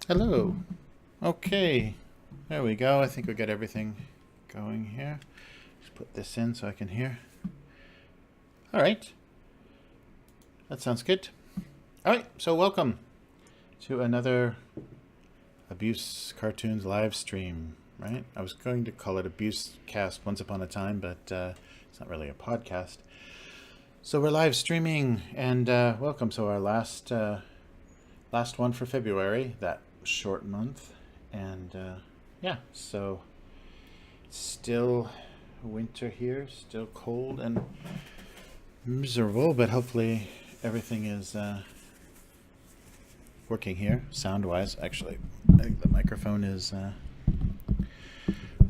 Hello. Okay, there we go. I think we got everything going here. Just put this in so I can hear. All right, that sounds good. All right, so welcome to another Abuse Cartoons live stream, right? I was going to call it Abuse Cast once upon a time, but it's not really a podcast. So we're live streaming, and welcome. So our last one for February, that short month, and yeah, so still winter here, still cold and miserable, but hopefully everything is working here sound wise. Actually, I think the microphone is a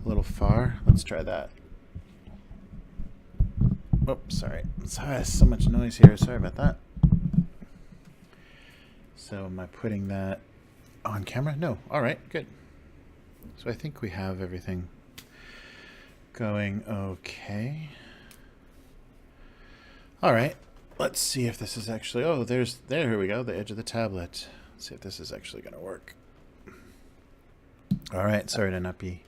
little far. Let's try that. Oops, sorry, so much noise here. Sorry about that. So am I putting that on camera? No. All right, good. So I think we have everything going okay. All right, let's see if this is actually, here we go, the edge of the tablet. Let's see if this is actually going to work. All right, sorry to not be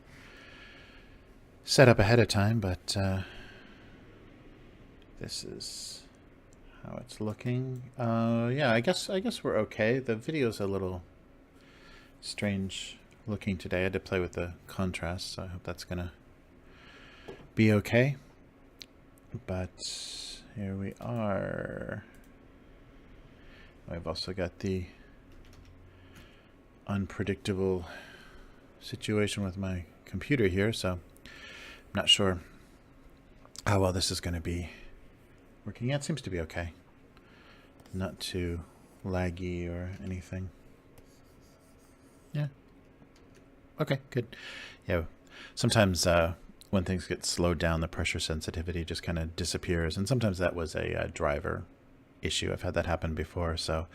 set up ahead of time, but this is how it's looking. Yeah, I guess we're okay. The video's a little strange looking today. I had to play with the contrast, so I hope that's gonna be okay. But here we are. I've also got the unpredictable situation with my computer here, so I'm not sure how well this is going to be working. Yeah, it seems to be okay. Not too laggy or anything. Yeah. Okay, good. Yeah, sometimes when things get slowed down, the pressure sensitivity just kind of disappears, and sometimes that was a driver issue. I've had that happen before, so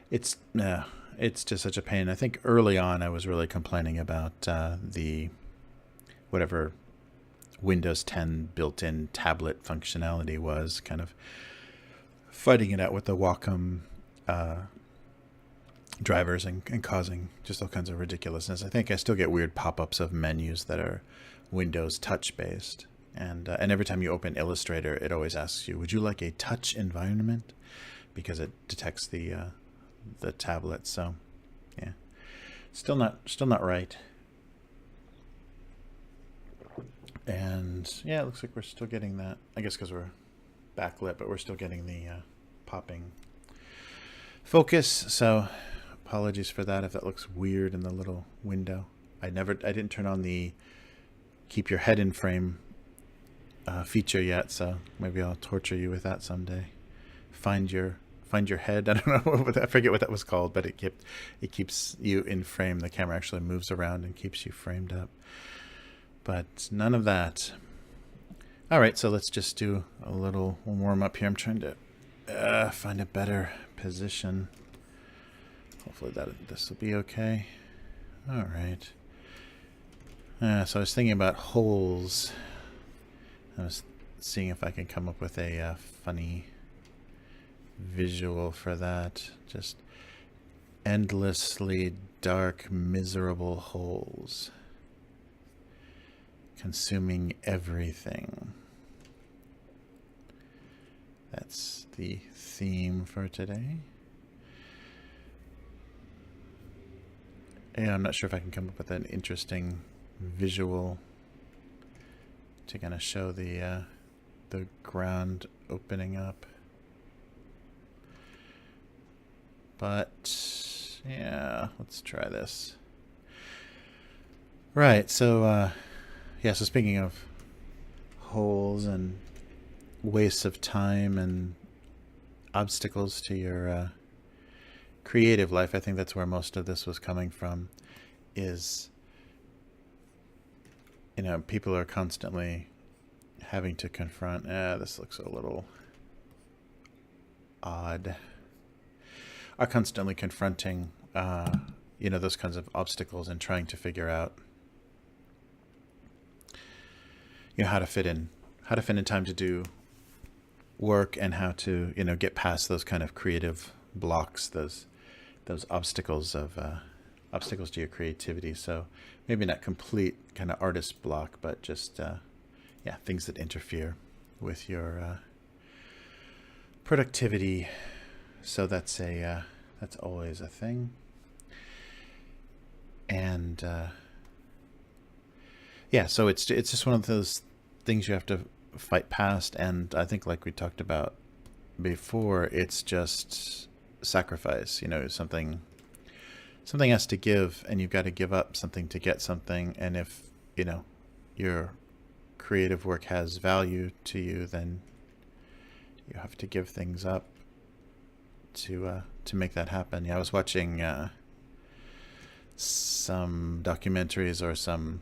it's just such a pain. I think early on I was really complaining about the whatever Windows 10 built-in tablet functionality was, kind of fighting it out with the Wacom drivers and causing just all kinds of ridiculousness. I think I still get weird pop-ups of menus that are Windows touch based, and every time you open Illustrator, it always asks you, would you like a touch environment, because it detects the tablet. So yeah, still not right. And yeah, it looks like we're still getting that, I guess because we're backlit, but we're still getting the popping focus. So apologies for that if that looks weird in the little window. I didn't turn on the keep your head in frame feature yet, so maybe I'll torture you with that someday. Find your head. I don't know, I forget what that was called, but it keeps you in frame. The camera actually moves around and keeps you framed up. But none of that. All right, so let's just do a little warm up here. I'm trying to find a better position. Hopefully this will be okay. All right. So I was thinking about holes. I was seeing if I can come up with a funny visual for that. Just endlessly dark, miserable holes consuming everything. That's the theme for today. Yeah, I'm not sure if I can come up with an interesting visual to kind of show the ground opening up. But yeah, let's try this. Right, so yeah, so speaking of holes and wastes of time and obstacles to your creative life, I think that's where most of this was coming from, is, you know, people are constantly having to confront, this looks a little odd, are constantly confronting, you know, those kinds of obstacles and trying to figure out, you know, how to fit in time to do work, and how to, you know, get past those kind of creative blocks, those obstacles of obstacles to your creativity. So maybe not complete kind of artist block, but just yeah, things that interfere with your productivity. So that's always a thing. And yeah, so it's just one of those things you have to fight past. And I think, like we talked about before, it's just sacrifice. You know, something has to give, and you've got to give up something to get something. And if, you know, your creative work has value to you, then you have to give things up to make that happen. Yeah, I was watching some documentaries or some,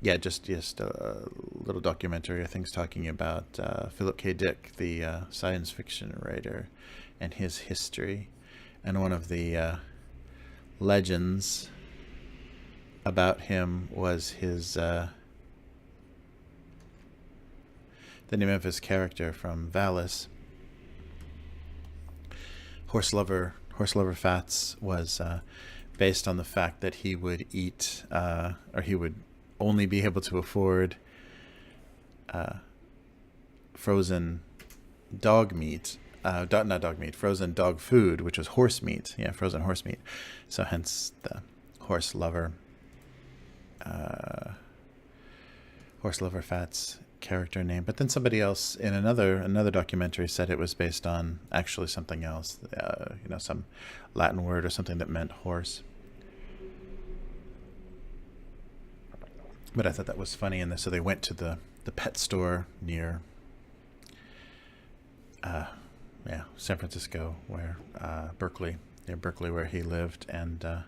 yeah, just a little documentary, things talking about Philip K. Dick, the science fiction writer, and his history. And one of the legends about him was his the name of his character from Valis, Horse Lover Fats, was based on the fact that he would eat, or he would only be able to afford frozen dog meat, not dog meat, frozen dog food, which was horse meat. Yeah, frozen horse meat. So hence the Horse Lover Fats character name. But then somebody else in another documentary said it was based on actually something else, you know, some Latin word or something that meant horse. But I thought that was funny, and so they went to the pet store near San Francisco, where near Berkeley, where he lived, and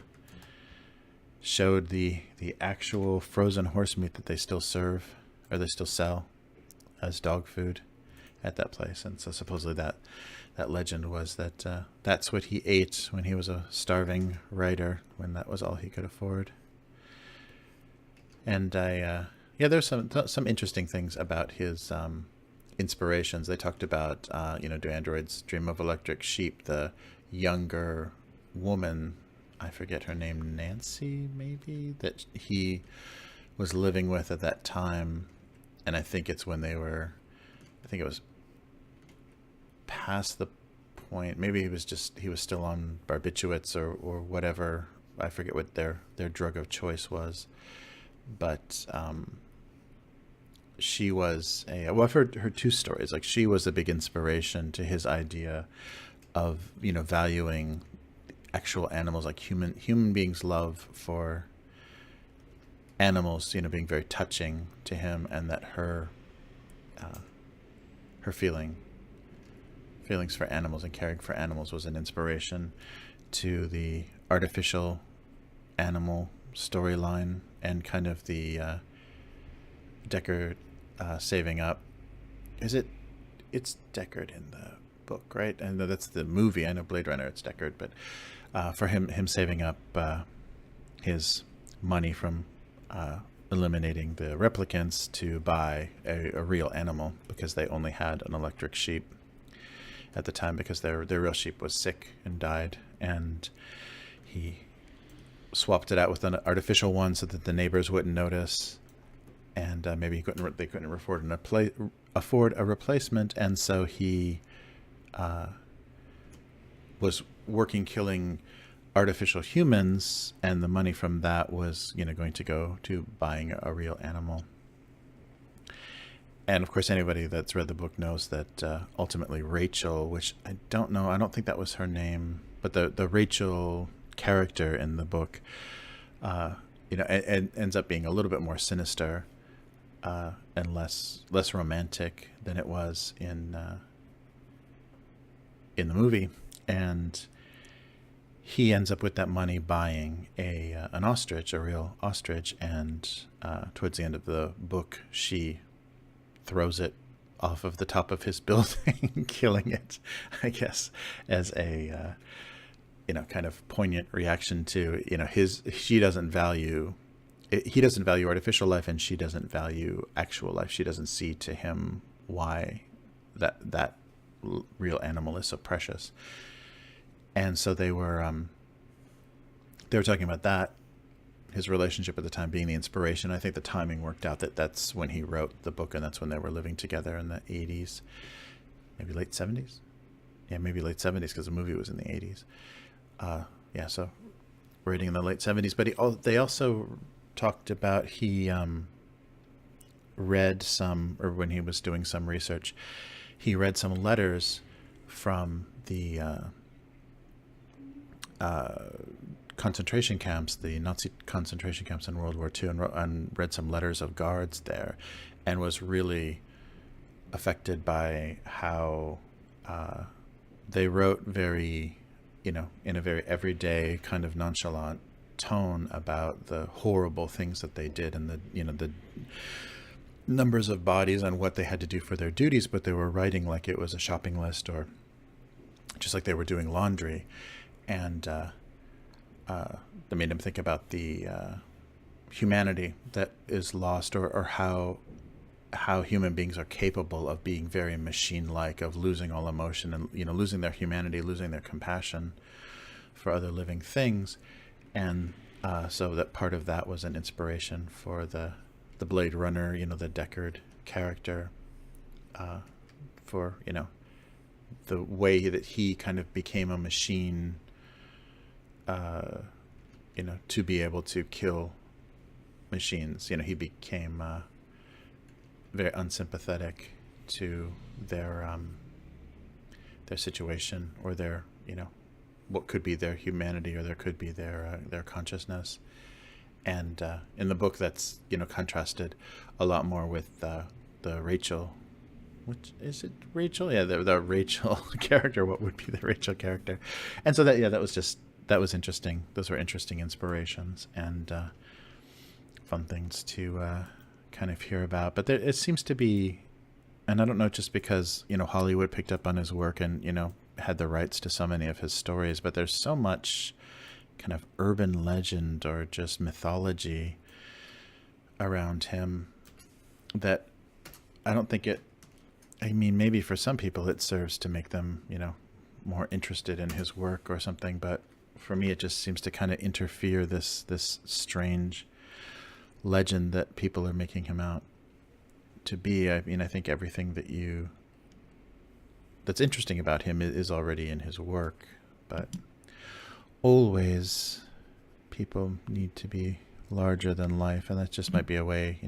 showed the actual frozen horse meat that they still serve, or they still sell as dog food at that place. And so supposedly that legend was that that's what he ate when he was a starving writer, when that was all he could afford. And yeah, there's some interesting things about his inspirations. They talked about, you know, Do Androids Dream of Electric Sheep? The younger woman, I forget her name, Nancy maybe, that he was living with at that time. And I think it's when I think it was past the point, maybe he was still on barbiturates or whatever. I forget what their drug of choice was. But she was well, I've heard her two stories. Like, she was a big inspiration to his idea of, you know, valuing actual animals, like human beings' love for animals, you know, being very touching to him, and that her feelings for animals and caring for animals was an inspiration to the artificial animal storyline, and kind of the Deckard saving up. It's Deckard in the book, right? And that's the movie. I know Blade Runner, it's Deckard, but for him saving up his money from eliminating the replicants to buy a real animal, because they only had an electric sheep at the time, because their real sheep was sick and died, and he swapped it out with an artificial one so that the neighbors wouldn't notice, and maybe they couldn't afford a replacement, and so he was killing artificial humans, and the money from that was, you know, going to go to buying a real animal. And of course, anybody that's read the book knows that ultimately Rachel, which I don't think that was her name, but the Rachel character in the book, you know, and ends up being a little bit more sinister and less romantic than it was in the movie. And he ends up with that money buying an ostrich, a real ostrich, and towards the end of the book, she throws it off of the top of his building, killing it, I guess, as a you know, kind of poignant reaction to, you know, he doesn't value artificial life, and she doesn't value actual life. She doesn't see to him why that real animal is so precious. And so they were they were talking about that, his relationship at the time being the inspiration. I think the timing worked out that that's when he wrote the book, and that's when they were living together in the 80s, maybe late 70s. Yeah, maybe late 70s because the movie was in the 80s. Yeah, so writing in the late 70s. But they also talked about he read some, or when he was doing some research, he read some letters from the concentration camps, the Nazi concentration camps in World War II, and read some letters of guards there, and was really affected by how they wrote very, in a very everyday kind of nonchalant tone about the horrible things that they did, and the numbers of bodies and what they had to do for their duties, but they were writing like it was a shopping list, or just like they were doing laundry. And that made him think about the humanity that is lost, or how human beings are capable of being very machine-like, of losing all emotion, and losing their humanity, losing their compassion for other living things. And so that part of that was an inspiration for the Blade Runner, the Deckard character, for the way that he kind of became a machine, to be able to kill machines. He became very unsympathetic to their situation, or their what could be their humanity, or there could be their consciousness. And in the book, that's contrasted a lot more with the Rachel. Which is it, Rachel? Yeah, the Rachel character. What would be the Rachel character? And so that was interesting. Those were interesting inspirations, and fun things to kind of hear about. But it seems to be, and I don't know, just because Hollywood picked up on his work and had the rights to so many of his stories, but there's so much kind of urban legend or just mythology around him that I don't think maybe for some people it serves to make them, more interested in his work or something, but for me it just seems to kind of interfere this strange legend that people are making him out to be. I think everything that's interesting about him is already in his work, but always people need to be larger than life, and that just might be a way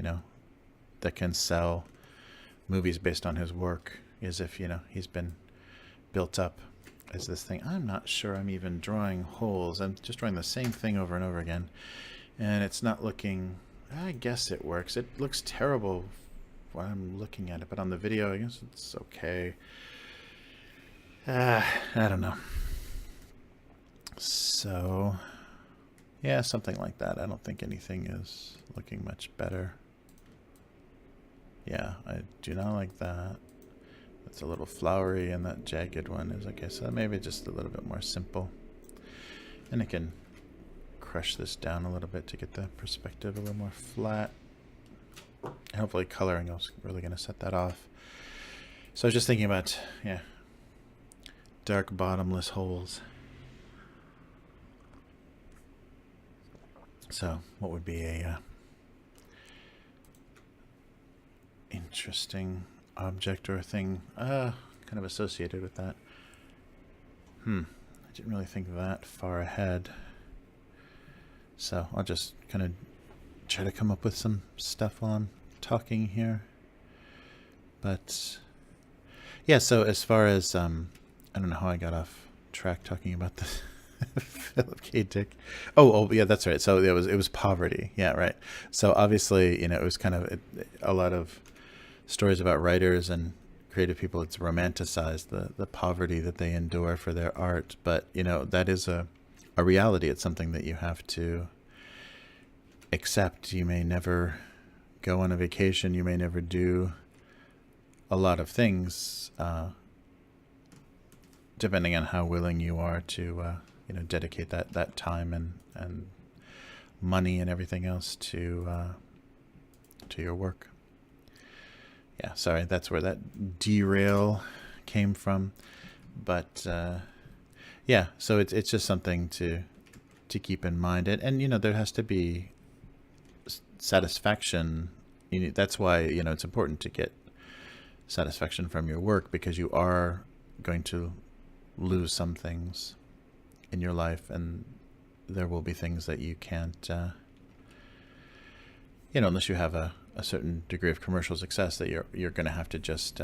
that can sell movies based on his work, is if he's been built up as this thing. I'm not sure I'm even drawing holes. I'm just drawing the same thing over and over again, and it's not looking, I guess it works. It looks terrible when I'm looking at it, but on the video I guess it's okay. I don't know. So, yeah, something like that. I don't think anything is looking much better. Yeah, I do not like that. That's a little flowery, and that jagged one is, okay, so maybe just a little bit more simple. And I can crush this down a little bit to get the perspective a little more flat. And hopefully coloring is really going to set that off. So I was just thinking about, dark bottomless holes. So what would be a interesting object or thing kind of associated with that? I didn't really think that far ahead. So I'll just kind of try to come up with some stuff while I'm talking here. But yeah, so as far as I don't know how I got off track talking about the Philip K. Dick. Oh, yeah, that's right. So it was poverty. Yeah, right. So obviously, it was kind of a lot of stories about writers and creative people. It's romanticized the poverty that they endure for their art, but that is a reality. It's something that you have to accept. You may never go on a vacation. You may never do a lot of things, depending on how willing you are to dedicate that time and money and everything else to your work. Yeah, sorry, that's where that derail came from. But yeah, so it's just something to to keep in mind. And you know, there has to be satisfaction. That's why, you know, it's important to get satisfaction from your work, because you are going to lose some things in your life, and there will be things that you can't, you know, unless you have a certain degree of commercial success, that you're going to have to just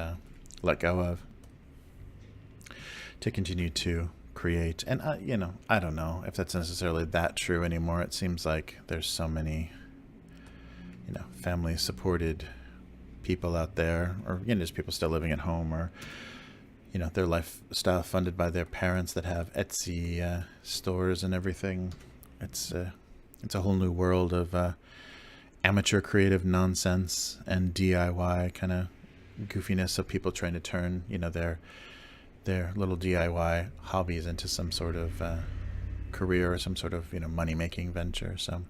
let go of to continue to create. And you know, I don't know if that's necessarily that true anymore. It seems like there's so many, you know, family supported people out there, or you know, just people still living at home, or you know, their lifestyle funded by their parents that have Etsy stores and everything. It's a whole new world of amateur creative nonsense and DIY kind of goofiness of people trying to turn, you know, their little DIY hobbies into some sort of career, or some sort of, you know, money-making venture. So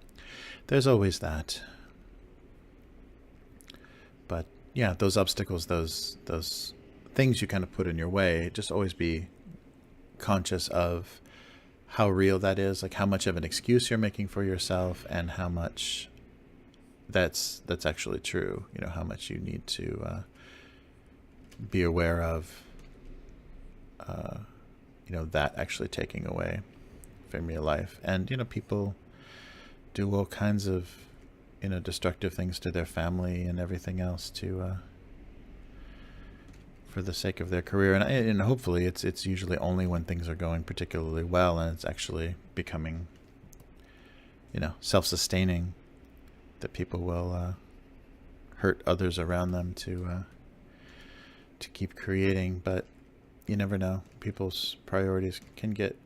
there's always that. But yeah, those obstacles, those things you kind of put in your way, just always be conscious of how real that is, like how much of an excuse you're making for yourself, and how much that's actually true. You know, how much you need to be aware of, you know, that actually taking away from your life. And you know, people do all kinds of, you know, destructive things to their family and everything else to for the sake of their career. And hopefully it's usually only when things are going particularly well, and it's actually becoming, you know, self-sustaining, that people will hurt others around them to keep creating. But you never know. People's priorities can get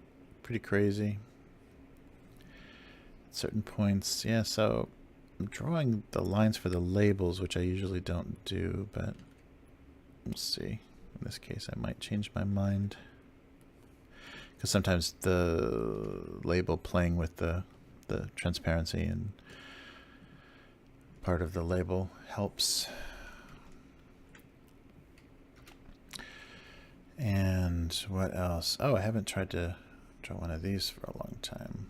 pretty crazy at certain points. Yeah, so I'm drawing the lines for the labels, which I usually don't do, but we'll see. In this case, I might change my mind, because sometimes the label playing with the transparency and part of the label helps. And what else? Oh, I haven't tried to draw one of these for a long time.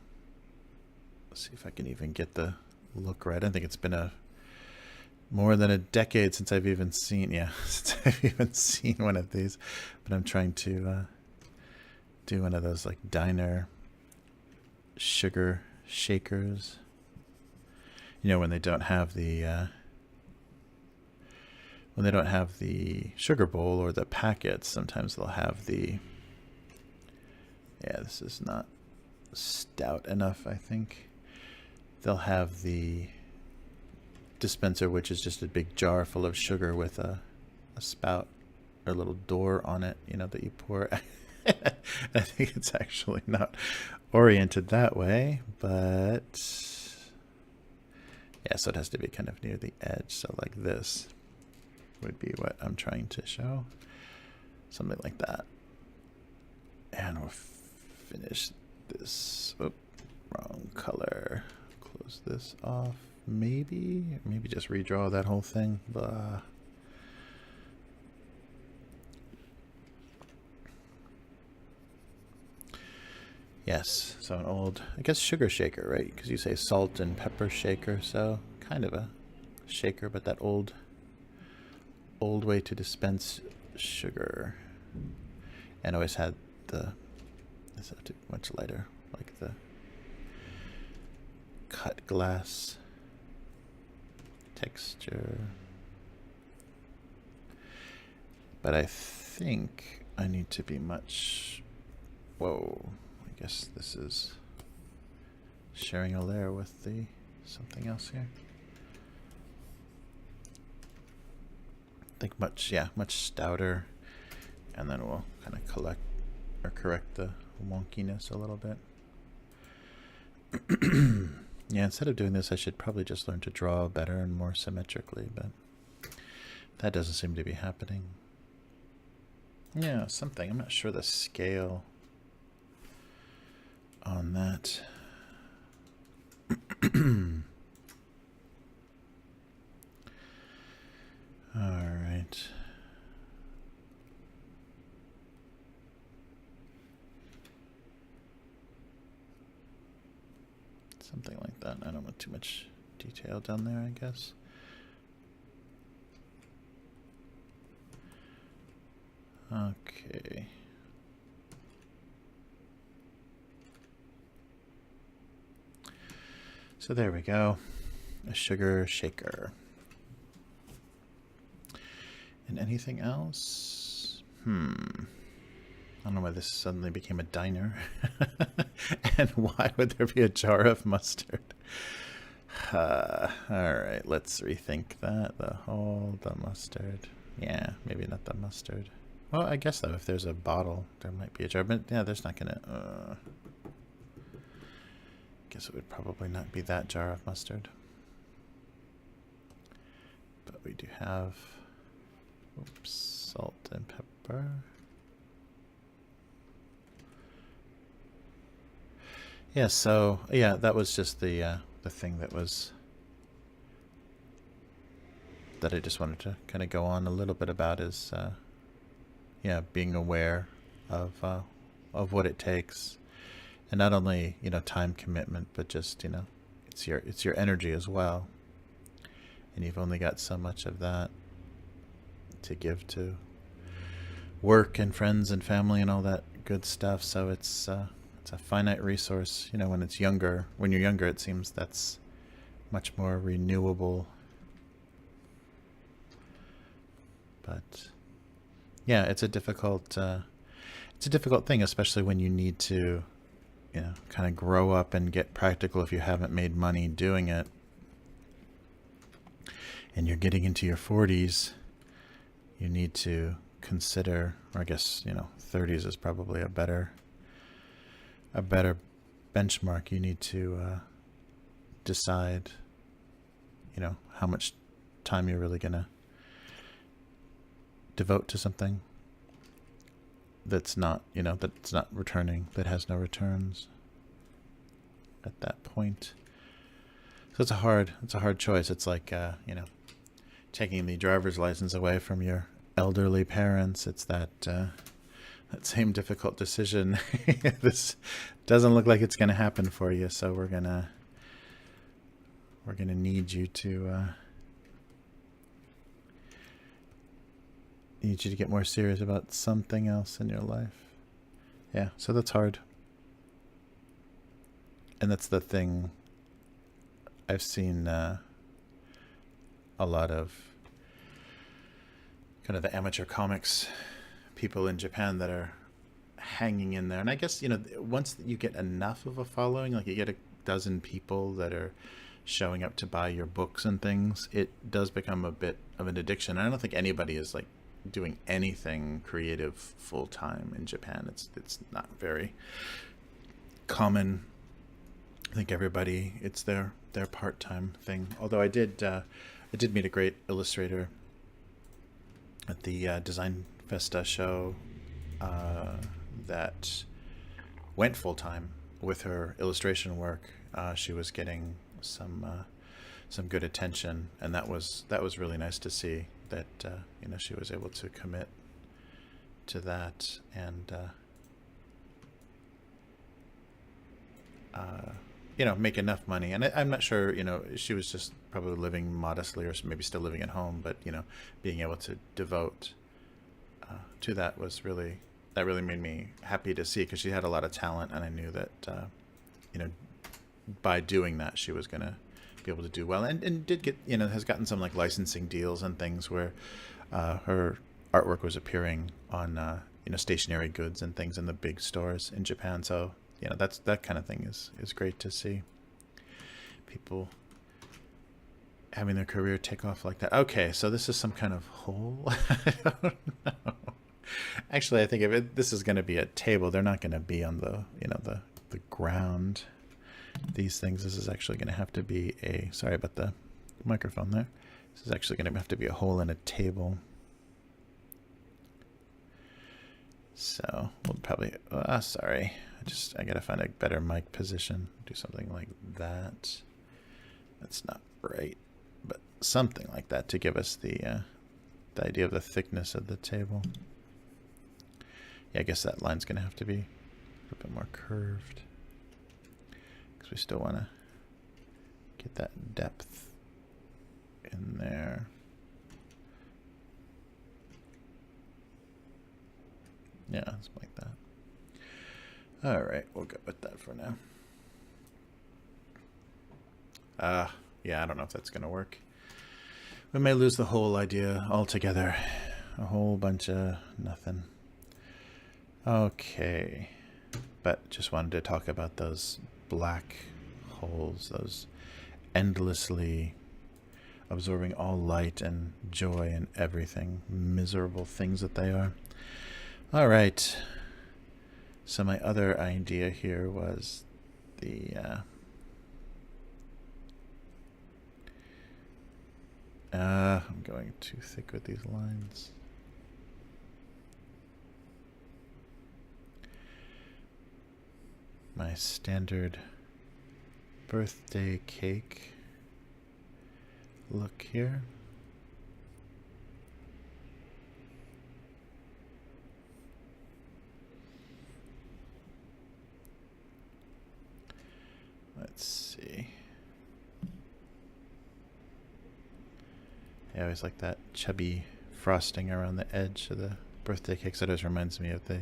Let's see if I can even get the look right. I don't think it's been more than a decade since I've even seen, since I've even seen one of these. But I'm trying to do one of those like diner sugar shakers. You know, when they don't have the sugar bowl or the packets, sometimes they'll have the, this is not stout enough, I think. They'll have the dispenser, which is just a big jar full of sugar with a spout or a little door on it, you know, that you pour. I think it's actually not oriented that way, but yeah, so it has to be kind of near the edge. So like this would be what I'm trying to show. Something like that. And we'll finish this. Oh, wrong color. Close this off. Maybe just redraw that whole thing. Blah. Yes, so an old, I guess, sugar shaker, right? Because you say salt and pepper shaker, so kind of a shaker, but that old way to dispense sugar. And always had this is much lighter, like the cut glass texture. But I think I need to be much, whoa, I guess this is sharing a layer with the something else here. I think much stouter, and then we'll kind of correct the wonkiness a little bit. Yeah, instead of doing this, I should probably just learn to draw better and more symmetrically, but that doesn't seem to be happening. Yeah, something. I'm not sure the scale on that. All right. Something like that. I don't want too much detail down there, I guess. Okay. So there we go. A sugar shaker. And anything else? I don't know why this suddenly became a diner. And why would there be a jar of mustard? Alright, let's rethink that. The mustard. Yeah, maybe not the mustard. Well, I guess though, if there's a bottle, there might be a jar. But yeah, there's not gonna... guess it would probably not be that jar of mustard. But we do have... Oops, salt and pepper. Yeah, so yeah, that was just the thing that was that I just wanted to kind of go on a little bit about is yeah, being aware of what it takes, and not only, you know, time commitment, but just, you know, it's your energy as well, and you've only got so much of that to give to work and friends and family and all that good stuff. So it's a finite resource. You know, when you're younger, it seems that's much more renewable. But yeah, it's a difficult thing, especially when you need to, you know, kind of grow up and get practical if you haven't made money doing it, and you're getting into your 40s. You need to consider, or I guess, you know, 30s is probably a better benchmark. You need to decide, you know, how much time you're really gonna devote to something that's not, you know, that's not returning, that has no returns at that point. So it's a hard choice. It's like, you know, taking the driver's license away from your elderly parents. It's that same difficult decision. This doesn't look like it's going to happen for you, so we're gonna need you to get more serious about something else in your life. Yeah, so that's hard, and that's the thing. I've seen a lot of kind of the amateur comics people in Japan that are hanging in there. And I guess, you know, once you get enough of a following, like you get a dozen people that are showing up to buy your books and things, it does become a bit of an addiction. I don't think anybody is like doing anything creative full time in Japan. It's not very common. I think everybody, it's their part-time thing. Although I did meet a great illustrator at the Design Festa show that went full-time with her illustration work. She was getting some good attention, and that was really nice to see that you know, she was able to commit to that, and you know, make enough money. And I'm not sure, you know, she was just probably living modestly, or maybe still living at home, but, you know, being able to devote to that really made me happy to see, because she had a lot of talent, and I knew that you know, by doing that she was gonna be able to do well, and did get, you know, has gotten some like licensing deals and things where her artwork was appearing on you know, stationary goods and things in the big stores in Japan. So, you know, that kind of thing is great to see. People having their career take off like that. Okay, so this is some kind of hole. I don't know. Actually, I think if this is going to be a table, they're not going to be on the, you know, the ground. These things. This is actually going to have to be a. Sorry about the microphone there. This is actually going to have to be a hole in a table. So we'll probably. Sorry. I gotta find a better mic position. Do something like that. That's not right, but something like that to give us the idea of the thickness of the table. Yeah, I guess that line's gonna have to be a little bit more curved, because we still want to get that depth in there. Yeah, something like that. All right, we'll go with that for now. Yeah, I don't know if that's going to work. We may lose the whole idea altogether. A whole bunch of nothing. Okay. But just wanted to talk about those black holes, those endlessly absorbing all light and joy and everything, miserable things that they are. All right. So my other idea here was the I'm going too thick with these lines. My standard birthday cake look here. Let's see. I always like that chubby frosting around the edge of the birthday cakes. That always reminds me of the,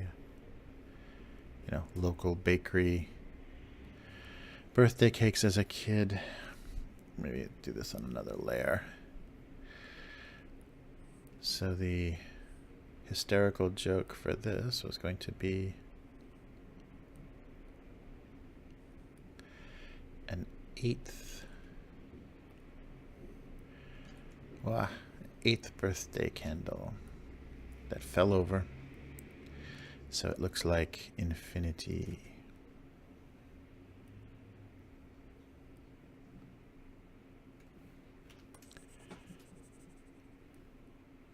local bakery birthday cakes as a kid. Maybe do this on another layer. So the hysterical joke for this was going to be an eighth birthday candle that fell over. So it looks like infinity.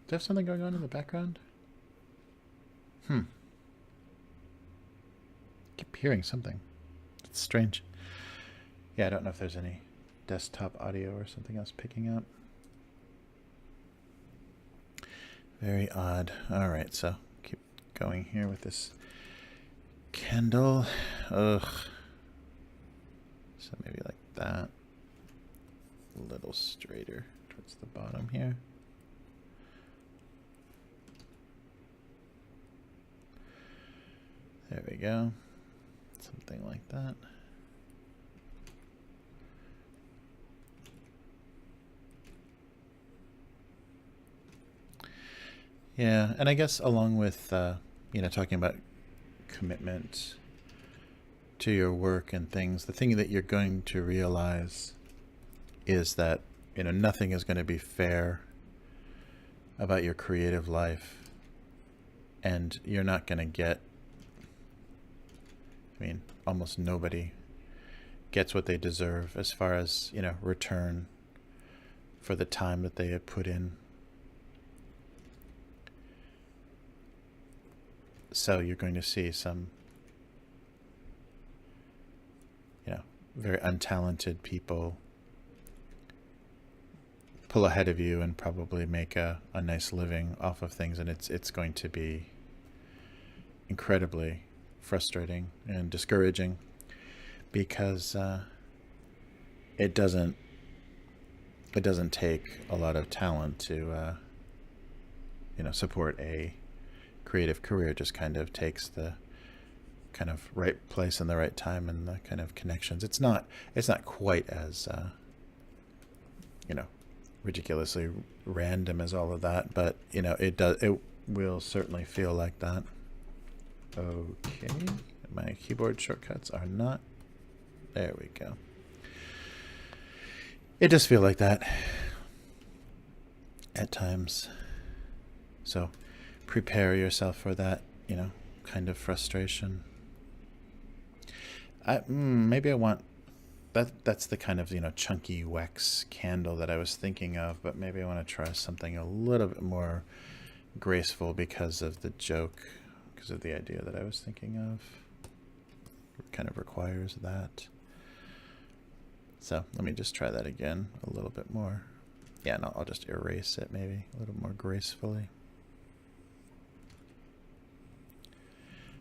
Do I have something going on in the background? Keep hearing something. It's strange. Yeah, I don't know if there's any desktop audio or something else picking up. Very odd. All right, so keep going here with this candle. Ugh. So maybe like that. A little straighter towards the bottom here. There we go. Something like that. Yeah, and I guess along with, talking about commitment to your work and things, the thing that you're going to realize is that, nothing is going to be fair about your creative life, and you're not going to get, almost nobody gets what they deserve as far as, return for the time that they have put in. So you're going to see some, very untalented people pull ahead of you and probably make a nice living off of things, and it's going to be incredibly frustrating and discouraging because it doesn't take a lot of talent to support a creative career. It just kind of takes the kind of right place and the right time and the kind of connections. It's not quite as ridiculously random as all of that, but it will certainly feel like that. Okay, my keyboard shortcuts are not. There we go. It does feel like that at times. So prepare yourself for that, kind of frustration. Maybe I want that's the kind of, chunky wax candle that I was thinking of, but maybe I want to try something a little bit more graceful because of the joke, because of the idea that I was thinking of. It kind of requires that. So let me just try that again a little bit more. Yeah, no, I'll just erase it maybe a little more gracefully.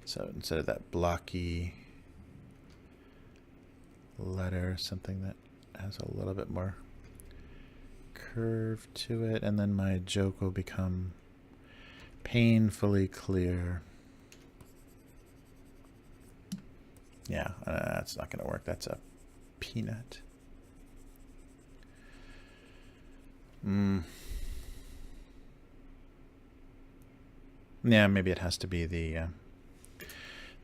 So instead of that blocky letter, something that has a little bit more curve to it, and then my joke will become painfully clear. Yeah, that's not going to work. That's a peanut. Yeah, maybe it has to be the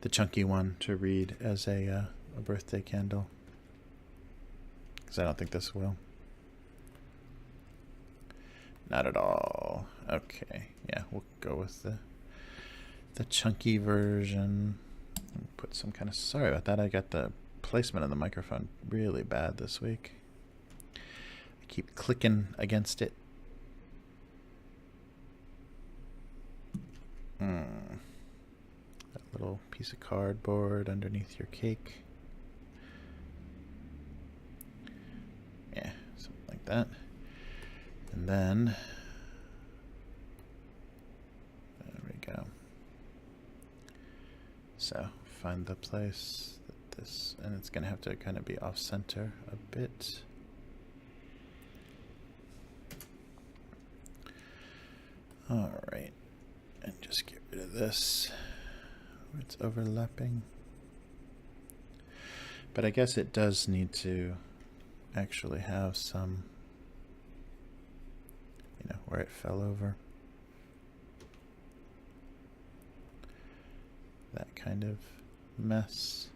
chunky one to read as a birthday candle, because I don't think this will. Not at all. Okay, yeah, we'll go with the chunky version. Put some kind of, sorry about that, I got the placement of the microphone really bad this week. I keep clicking against it. That little piece of cardboard underneath your cake. Yeah, something like that. And then, there we go. So find the place that this, and it's going to have to kind of be off center a bit. All right, and just get rid of this where it's overlapping. But I guess it does need to actually have some, you know, where it fell over. That kind of mess.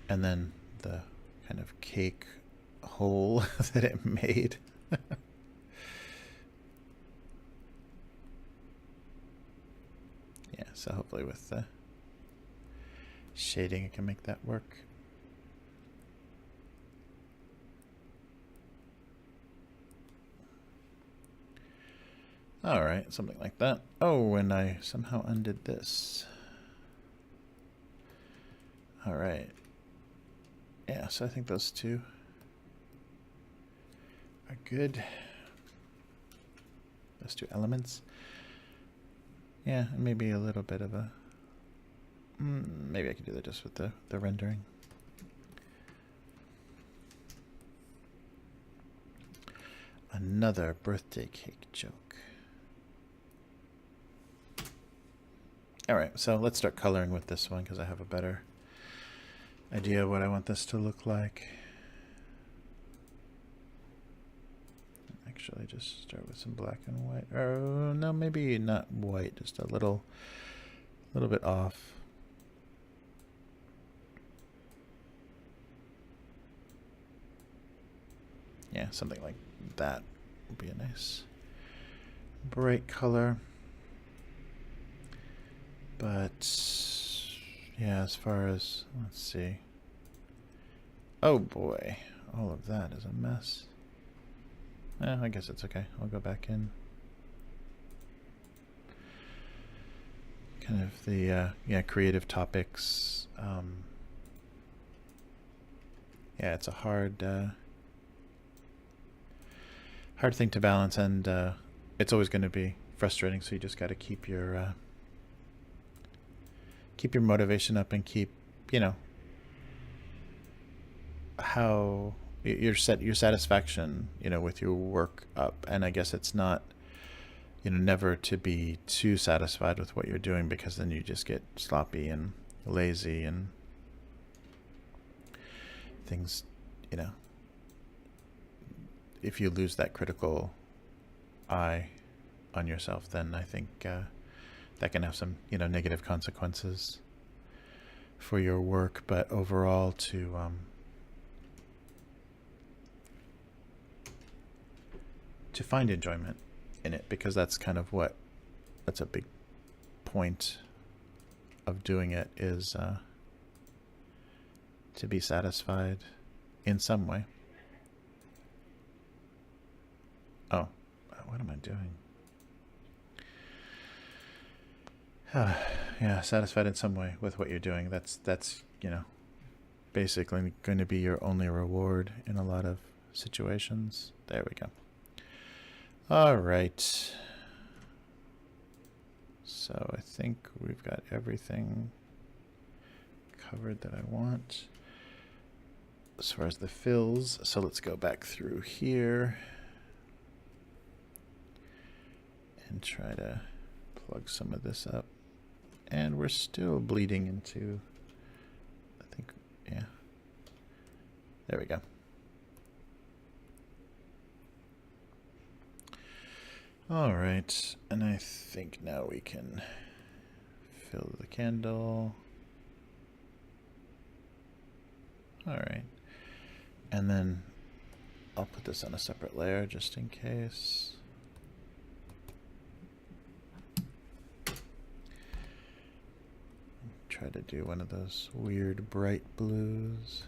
And then the kind of cake hole that it made. Yeah, so hopefully with the shading I can make that work. All right, something like that. Oh, and I somehow undid this. All right. Yeah, so I think those two are good. Those two elements. Yeah, and maybe a little bit of a... maybe I could do that just with the rendering. Another birthday cake joke. All right, so let's start coloring with this one because I have a better idea of what I want this to look like. Actually, just start with some black and white. Oh, no, maybe not white, just a little bit off. Yeah, something like that would be a nice bright color. But yeah, as far as, let's see. Oh boy, all of that is a mess. I guess it's okay. I'll go back in. Kind of the yeah, creative topics. Yeah, it's a hard thing to balance, and it's always going to be frustrating. So you just got to keep your motivation up and keep, you know, how your satisfaction, you know, with your work up. And I guess it's not, you know, never to be too satisfied with what you're doing, because then you just get sloppy and lazy and things, you know, if you lose that critical eye on yourself, then I think that can have some, you know, negative consequences for your work. But overall, to find enjoyment in it, because that's kind of that's a big point of doing it, is to be satisfied in some way. Oh, what am I doing? Yeah, satisfied in some way with what you're doing. That's, you know, basically going to be your only reward in a lot of situations. There we go. All right. So I think we've got everything covered that I want. as far as the fills. So let's go back through here and try to plug some of this up. And we're still bleeding into, I think, yeah. There we go. All right, and I think now we can fill the candle. All right, and then I'll put this on a separate layer just in case. Try to do one of those weird bright blues.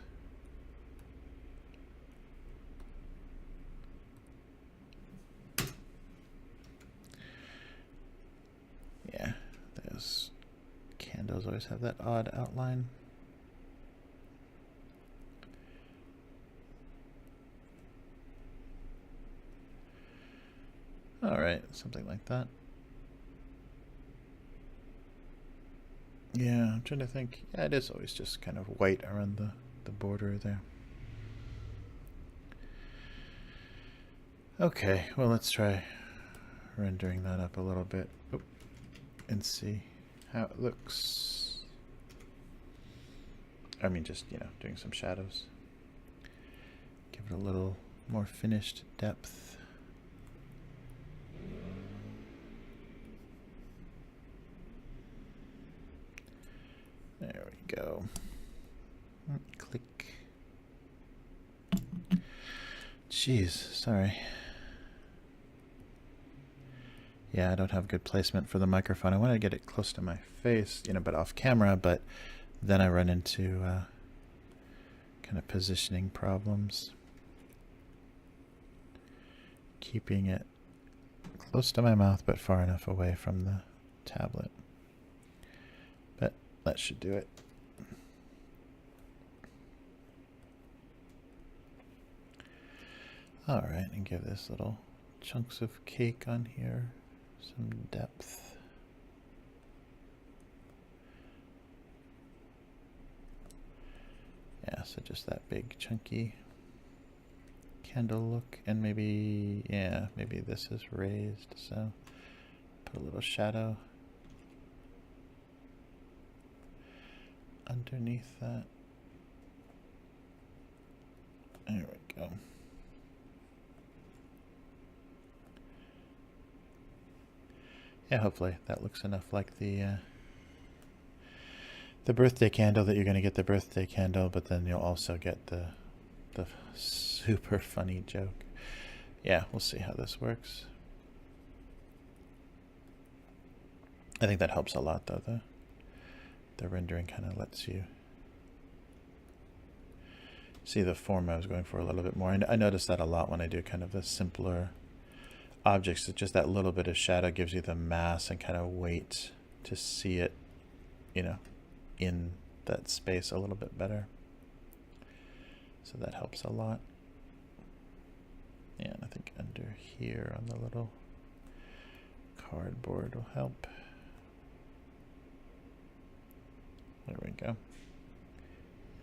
Yeah, those candles always have that odd outline. All right, something like that. Yeah, I'm trying to think. Yeah, it is always just kind of white around the border there. Okay, well, let's try rendering that up a little bit and see how it looks. I mean, just, you know, doing some shadows. Give it a little more finished depth. There we go. Click. Jeez, sorry. Yeah, I don't have good placement for the microphone. I want to get it close to my face, you know, but off camera, but then I run into kind of positioning problems. Keeping it close to my mouth, but far enough away from the tablet. But that should do it. All right, and give this little chunks of cake on here some depth. Yeah, so just that big chunky candle look, and maybe, yeah, maybe this is raised, so put a little shadow underneath that. There we go. Yeah, hopefully that looks enough like the birthday candle that you're going to get the birthday candle, but then you'll also get the super funny joke. Yeah, we'll see how this works. I think that helps a lot, though. The rendering kind of lets you see the form I was going for a little bit more. I notice that a lot when I do kind of the simpler objects. That just that little bit of shadow gives you the mass and kind of weight to see it, you know, in that space a little bit better. So that helps a lot. Yeah, and I think under here on the little cardboard will help. There we go.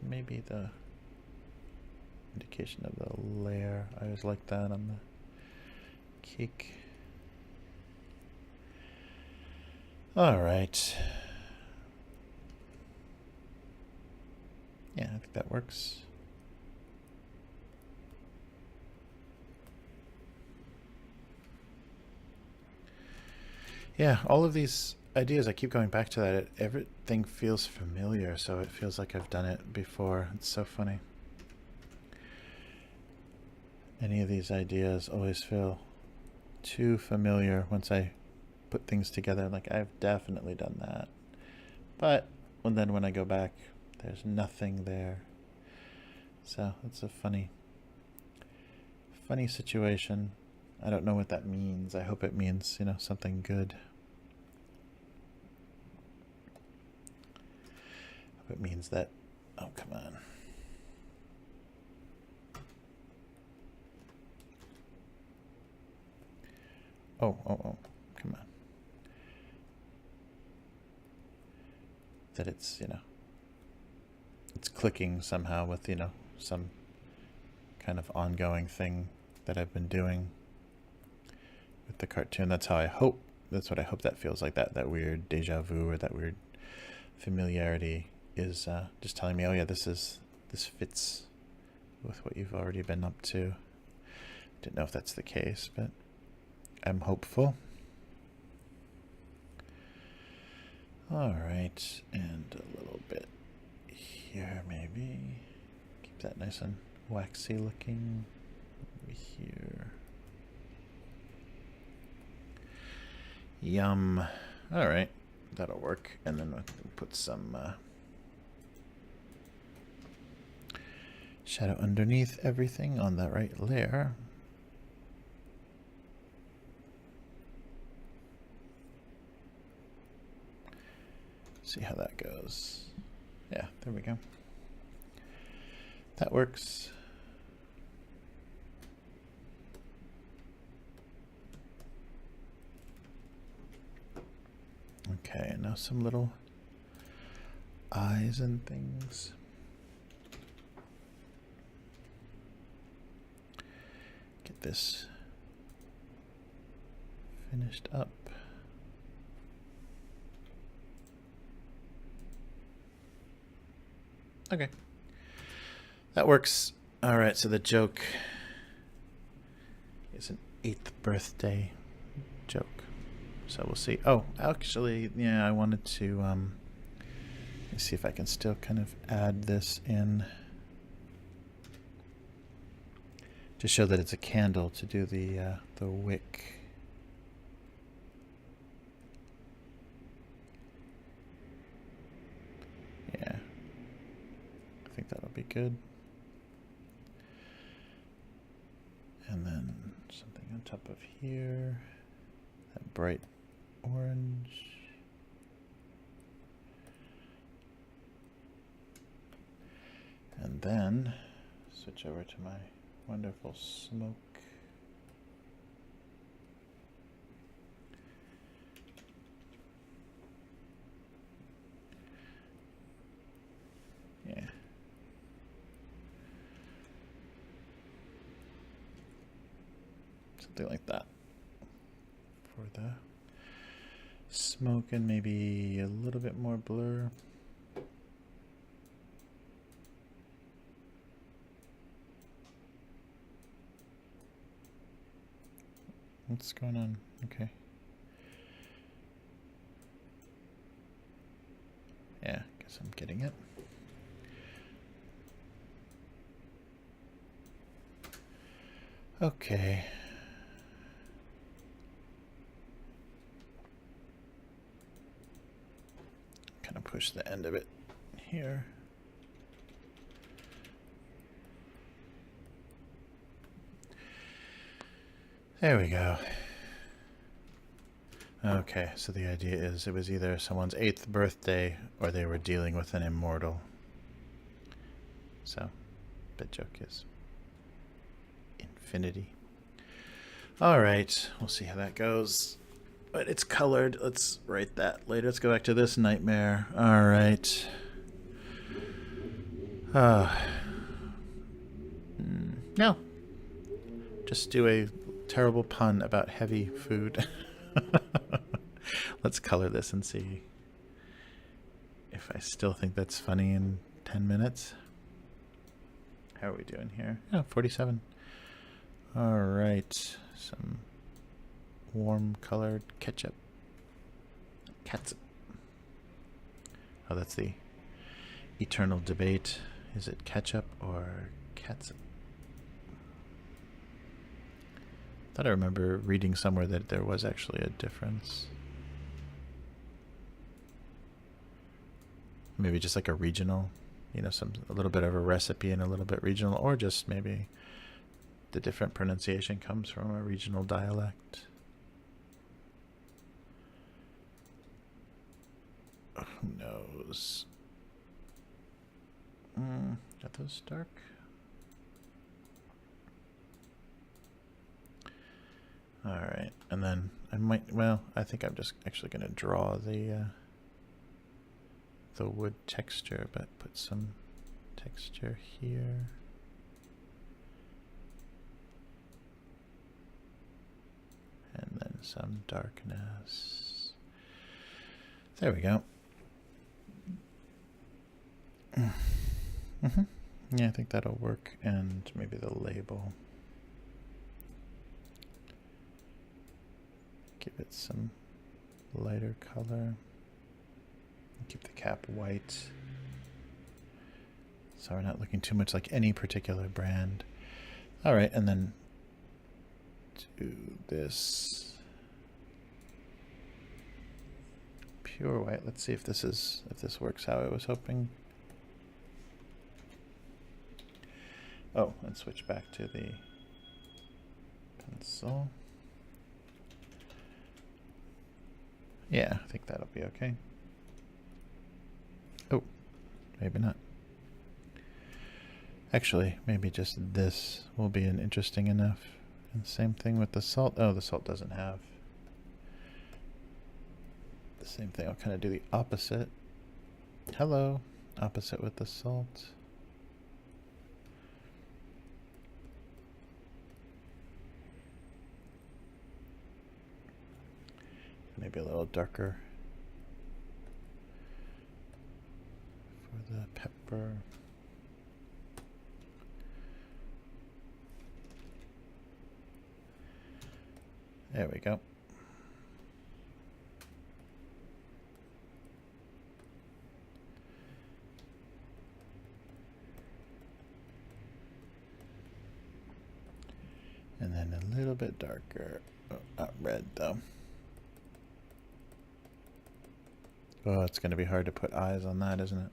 Maybe the indication of the layer. I always like that on the cake. All right. Yeah, I think that works. Yeah, all of these ideas, I keep going back to that. Everything feels familiar, so it feels like I've done it before. It's so funny. Any of these ideas always feel too familiar once I put things together. Like, I've definitely done that. But then when I go back, there's nothing there. So it's a funny situation. I don't know what that means. I hope it means, you know, something good. Hope it means that, oh, come on. Oh, come on. That it's, you know, it's clicking somehow with, you know, some kind of ongoing thing that I've been doing with the cartoon. That's what I hope that feels like, that weird deja vu or that weird familiarity is just telling me, oh yeah, this fits with what you've already been up to. Didn't know if that's the case, but I'm hopeful. All right, and a little bit here maybe. Keep that nice and waxy looking. Over here. Yum. All right, that'll work. And then we'll put some shadow underneath everything on that right layer. See how that goes. Yeah, there we go. That works. Okay, now some little eyes and things. Get this finished up. Okay, that works. All right, so the joke is an 8th birthday joke. So we'll see. Oh, actually, yeah, I wanted to let me see if I can still kind of add this in to show that it's a candle, to do the wick. Yeah, I think that'll be good. And then something on top of here, that bright orange. And then switch over to my wonderful smoke. Yeah. Something like that for the smoke, and maybe a little bit more blur. What's going on? Okay. Yeah, guess I'm getting it. Okay. Kind of push the end of it here. There we go. Okay, so the idea is it was either someone's 8th birthday or they were dealing with an immortal. So, the joke is infinity. All right, we'll see how that goes. But it's colored. Let's write that later. Let's go back to this nightmare. All right. No. Just do a terrible pun about heavy food. Let's color this and see if I still think that's funny in 10 minutes. How are we doing here? Oh, 47. All right. Some warm colored ketchup. Catsup. Oh, that's the eternal debate. Is it ketchup or catsup? I thought I remember reading somewhere that there was actually a difference. Maybe just like a regional, you know, a little bit of a recipe and a little bit regional, or just maybe the different pronunciation comes from a regional dialect. Who knows? Got those dark? All right, and then I might, well, I think I'm just actually going to draw the wood texture, but put some texture here some darkness. There we go. Yeah, I think that'll work. And maybe the label. Give it some lighter color. Keep the cap white. So we're not looking too much like any particular brand. All right, and then do this pure white. Let's see if this works how I was hoping. Oh, and switch back to the pencil. Yeah, I think that'll be okay. Oh, maybe not. Actually, maybe just this will be an interesting enough. And same thing with the salt. Oh, the salt doesn't have the same thing. I'll kind of do the opposite. Hello, opposite with the salt. Maybe a little darker for the pepper. There we go. And then a little bit darker. Oh, not red though. Oh, it's going to be hard to put eyes on that, isn't it?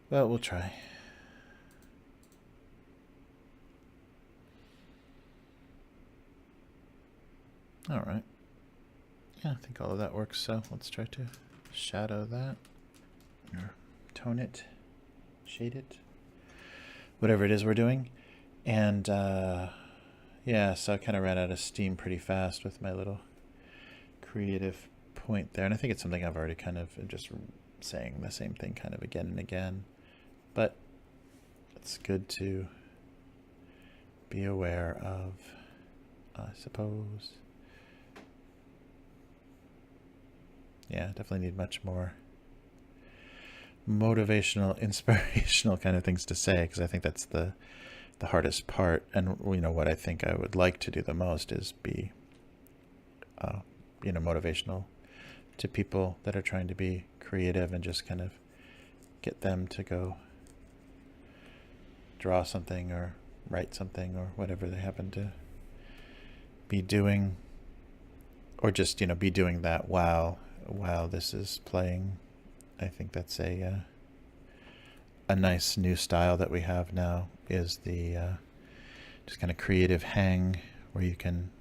Well, we'll try. All right. Yeah, I think all of that works. So let's try to shadow that or tone it, shade it, whatever it is we're doing. And yeah, so I kind of ran out of steam pretty fast with my little creative point there. And I think it's something I've already kind of just saying the same thing kind of again and again. But it's good to be aware of, I suppose. Yeah, definitely need much more motivational, inspirational kind of things to say, because I think that's the hardest part. And you know what I think I would like to do the most is be you know, motivational to people that are trying to be creative and just kind of get them to go draw something or write something or whatever they happen to be doing, or just, you know, be doing that while this is playing. I think that's a nice new style that we have now, is the just kind of creative hang where you can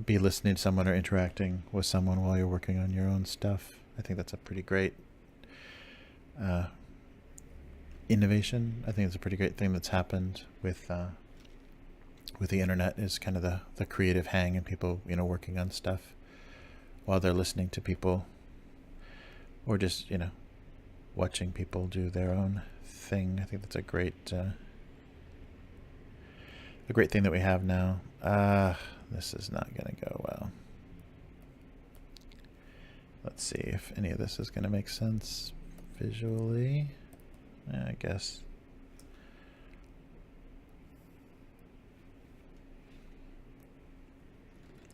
be listening to someone or interacting with someone while you're working on your own stuff. I think that's a pretty great innovation. I think it's a pretty great thing that's happened with the internet, is kind of the creative hang and people, you know, working on stuff while they're listening to people, or just, you know, watching people do their own thing. I think that's a great thing that we have now. This is not going to go well. Let's see if any of this is going to make sense visually. I guess.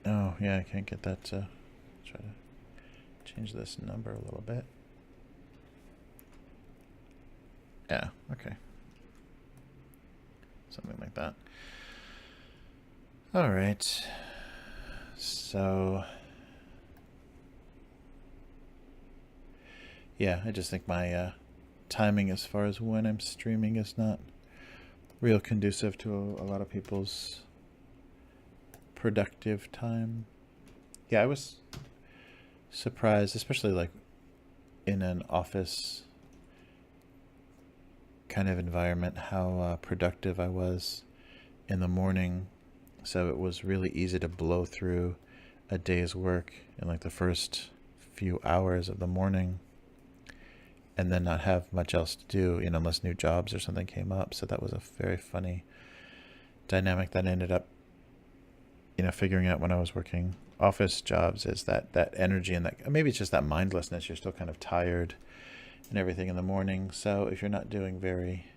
Oh, yeah, I can't get that to try to change this number a little bit. Yeah, okay. Something like that. All right. So, yeah, I just think my timing as far as when I'm streaming is not real conducive to a lot of people's productive time. Yeah, I was surprised, especially like in an office kind of environment, how productive I was in the morning. So it was really easy to blow through a day's work in like the first few hours of the morning and then not have much else to do, you know, unless new jobs or something came up. So that was a very funny dynamic that ended up you know, figuring out when I was working office jobs is that energy and that maybe it's just that mindlessness. You're still kind of tired and everything in the morning. So if you're not doing very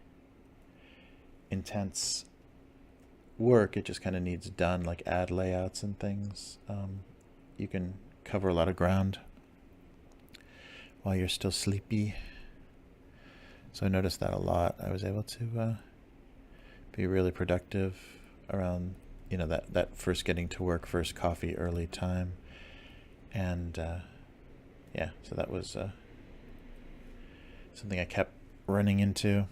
intense work, it just kind of needs done, like ad layouts and things. You can cover a lot of ground while you're still sleepy. So I noticed that a lot. I was able to be really productive around, you know, that first getting to work, first coffee, early time. And yeah, so that was something I kept running into.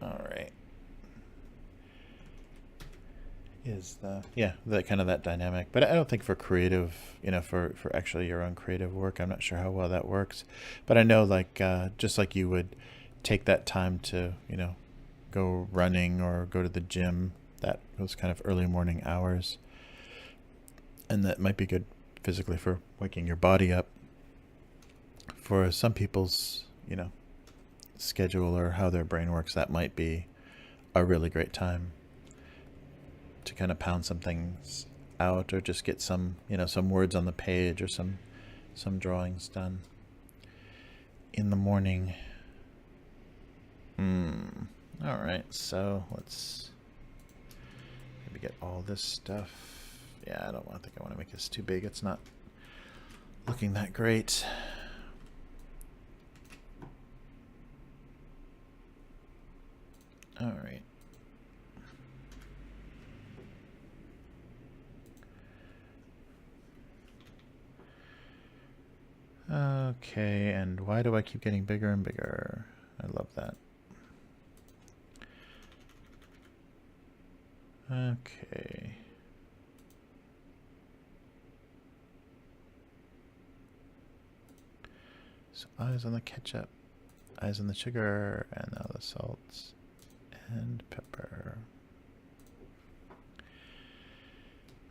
All right. Is the kind of that dynamic, but I don't think for creative, you know, for actually your own creative work, I'm not sure how well that works. But I know, like, just like you would take that time to, you know, go running or go to the gym, that those kind of early morning hours, and that might be good physically for waking your body up. For some people's, you know, schedule or how their brain works, that might be a really great time to kind of pound some things out, or just get some, you know, some words on the page, or some drawings done in the morning. All right, so let's maybe get all this stuff. Yeah, I think I want to make this too big. It's not looking that great. All right. Okay, and why do I keep getting bigger and bigger? I love that. Okay. So eyes on the ketchup, eyes on the sugar, and now the salts and pepper.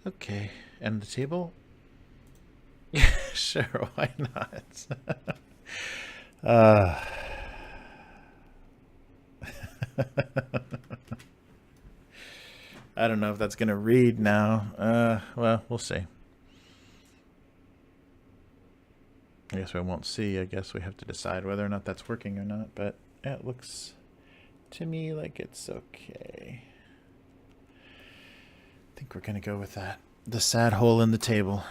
Okay, and the table? Yeah, sure, why not? I don't know if that's gonna read now. Well, we'll see. I guess we won't see. I guess we have to decide whether or not that's working or not, but yeah, it looks to me like it's okay. I think we're gonna go with that. The sad hole in the table.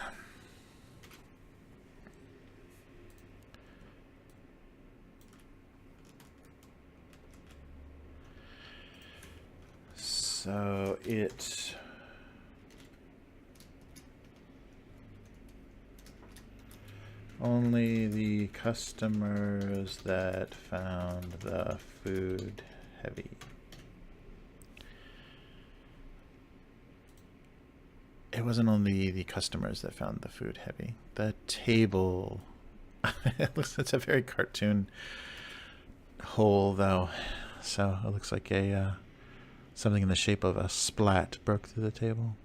So it only the customers that found the food heavy. It wasn't only the customers that found the food heavy. The table. It's a very cartoon hole, though. So it looks like a something in the shape of a splat broke through the table.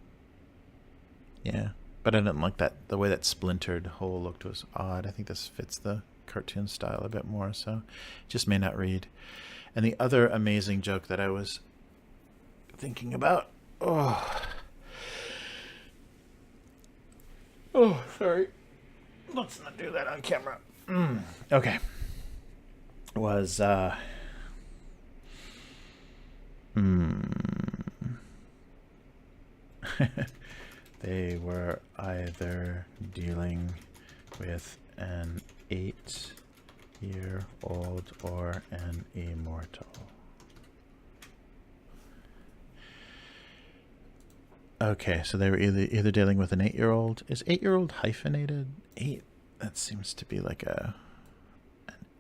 Yeah, but I didn't like that. The way that splintered hole looked was odd. I think this fits the cartoon style a bit more, so it just may not read. And the other amazing joke that I was thinking about. Oh, sorry. Let's not do that on camera. Okay. Was they were either dealing with an 8-year-old or an immortal. Okay, so they were either dealing with an 8-year-old. Is 8-year-old hyphenated? 8. That seems to be like an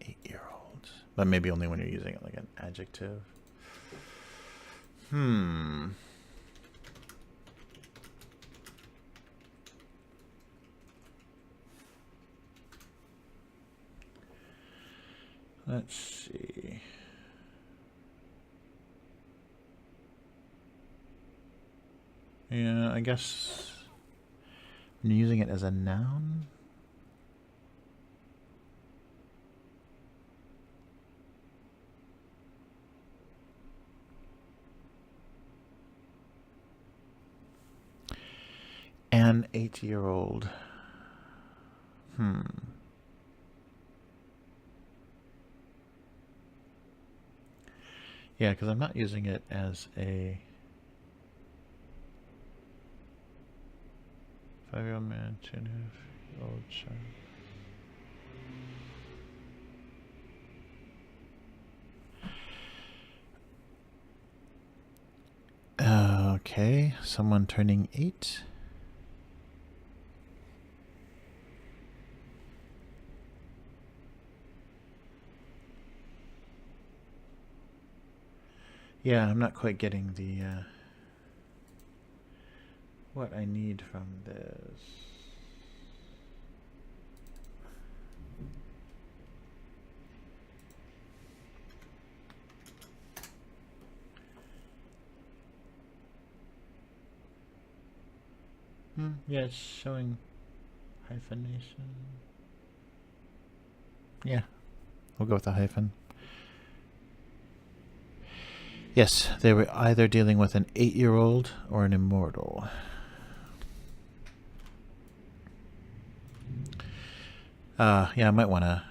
8-year-old, but maybe only when you're using it like an adjective. Let's see. Yeah, I guess I'm using it as a noun. an 8-year-old. Yeah, because I'm not using it as a 5-year-old man, 2.5-year-old child. Okay, someone turning 8. Yeah, I'm not quite getting the what I need from this. Yeah, it's showing hyphenation. Yeah, we'll go with the hyphen. Yes, they were either dealing with an 8-year-old or an immortal. Yeah, I might want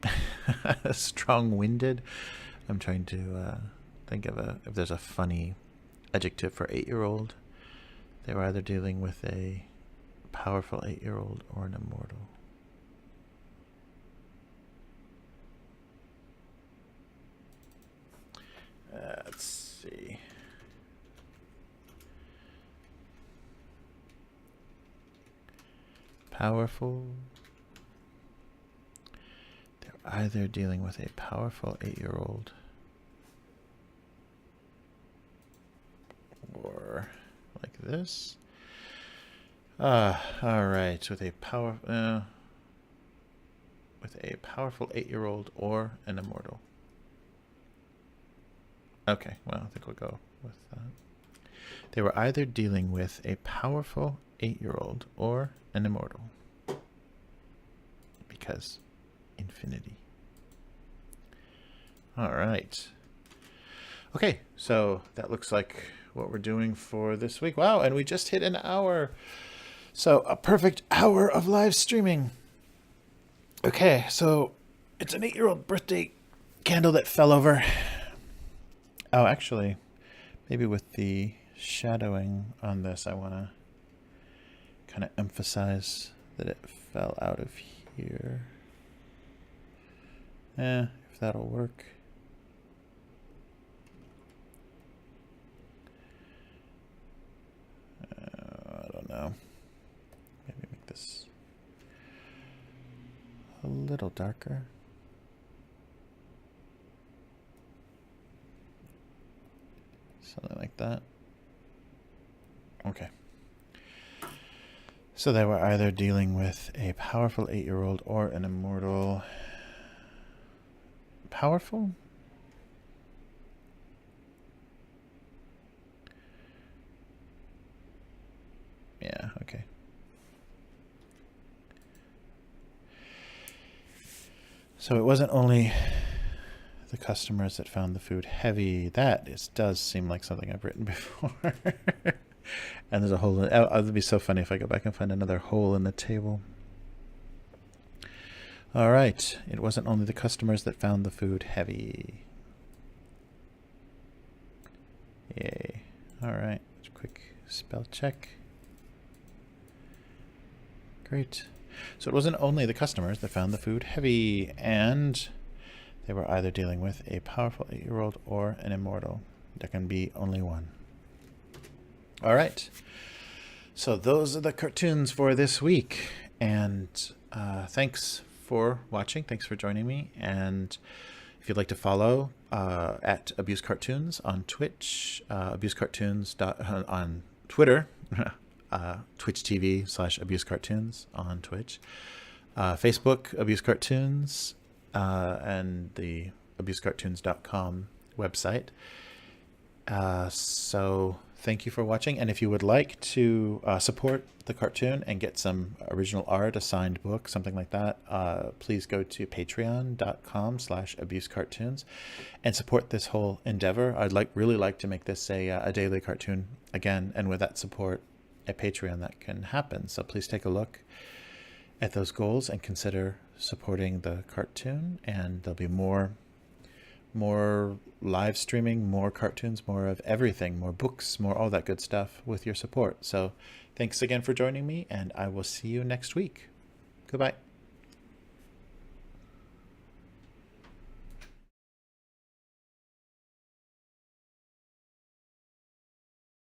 to strong-winded. I'm trying to think of if there's a funny adjective for 8-year-old. They were either dealing with a powerful 8-year-old or an immortal. Let's see. Powerful. They're either dealing with a powerful 8-year-old or like this. All right, with a powerful 8-year-old or an immortal. Okay, well, I think we'll go with that. They were either dealing with a powerful 8-year-old or an immortal. Because infinity. All right. Okay, so that looks like what we're doing for this week. Wow, and we just hit an hour. So a perfect hour of live streaming. Okay, so it's an 8-year-old birthday candle that fell over. Oh, actually, maybe with the shadowing on this, I want to kind of emphasize that it fell out of here. If that'll work. I don't know. Maybe make this a little darker. Something like that. Okay. So they were either dealing with a powerful 8-year-old or an immortal. Powerful? Yeah, okay. So it wasn't only the customers that found the food heavy. That does seem like something I've written before. And there's a hole. It'd be so funny if I go back and find another hole in the table. All right. It wasn't only the customers that found the food heavy. Yay. All right. Quick spell check. Great. So it wasn't only the customers that found the food heavy, and they were either dealing with a powerful 8-year-old or an immortal. There can be only one. All right. So those are the cartoons for this week. And thanks for watching. Thanks for joining me. And if you'd like to follow at Abuse Cartoons on Twitch, Abuse Cartoons on Twitter, Twitch TV/Abuse Cartoons on Twitch, Facebook Abuse Cartoons, and the abusecartoons.com website. So thank you for watching. And if you would like to support the cartoon and get some original art, a signed book, something like that, please go to patreon.com/abusecartoons and support this whole endeavor. I'd really like to make this a daily cartoon again, and with that support at Patreon, that can happen. So please take a look at those goals and consider supporting the cartoon, and there'll be more live streaming, more cartoons, more of everything, more books, more all that good stuff with your support. So thanks again for joining me, and I will see you next week. Goodbye.